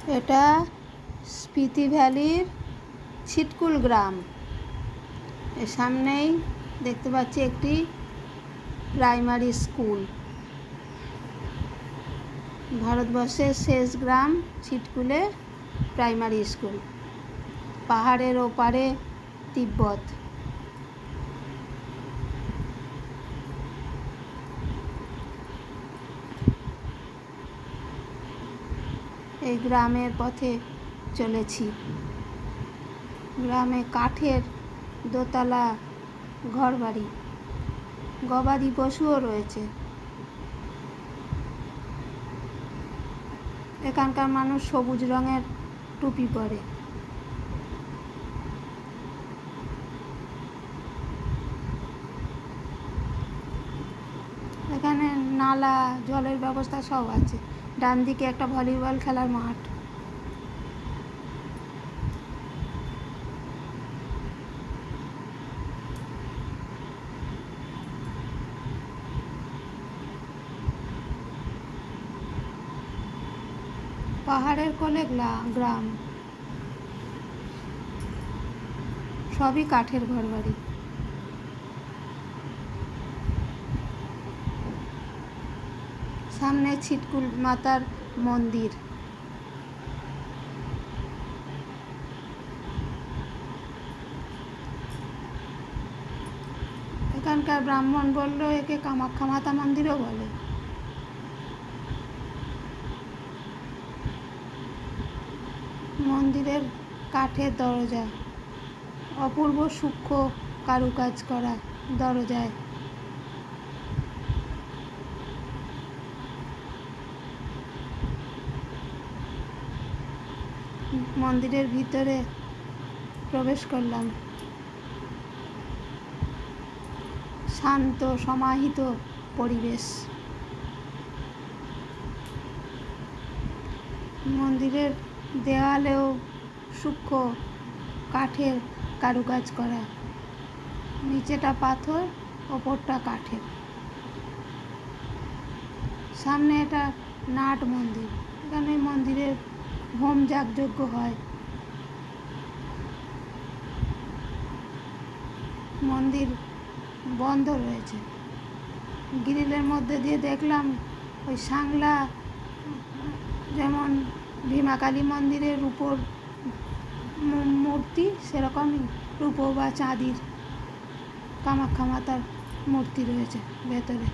এটা স্পিতি ভ্যালির ছিটকুল গ্রাম। এর সামনেই দেখতে পাচ্ছি একটি প্রাইমারি স্কুল। ভারতবর্ষের শেষ গ্রাম ছিটকুলে প্রাইমারি স্কুল। পাহাড়ের ওপারে তিব্বত। এই গ্রামের পথে চলেছি। গ্রামে কাঠের দোতলা ঘরবাড়ি, গবাদি পশুও রয়েছে। এখানকার মানুষ সবুজ রঙের টুপি পরে। এখানে নালা, জলের ব্যবস্থা সব আছে। ডান দিকে একটা ভলিবল খেলার মাঠ। পাহাড়ের কোলে গ্রাম, সবই কাঠের ঘরবাড়ি। সামনে ছিটকুল মাতার মন্দির। এখানকার ব্রাহ্মণ বলল একে কামাখ্যা মাতা মন্দিরও বলে। মন্দিরের কাঠের দরজা, অপূর্ব সূক্ষ্ম কারুকাজ করা দরজায়। মন্দিরের ভিতরে প্রবেশ করলাম। শান্ত সমাহিত পরিবেশ। মন্দিরের দেওয়ালেও সূক্ষ্ম কাঠের কারুকাজ করা, নিচেটা পাথর, ওপরটা কাঠের। সামনে এটা নাট মন্দির। এখানে মন্দিরের হোম যাগযজ্ঞ হয়। মন্দির বন্ধ রয়েছে। গ্রিলের মধ্যে দিয়ে দেখলাম ওই সাংলা, যেমন ভীমা কালী মন্দিরের রূপোর মূর্তি, সেরকমই রূপো বা চাঁদির কামাখ্যা মাতার মূর্তি রয়েছে ভেতরে।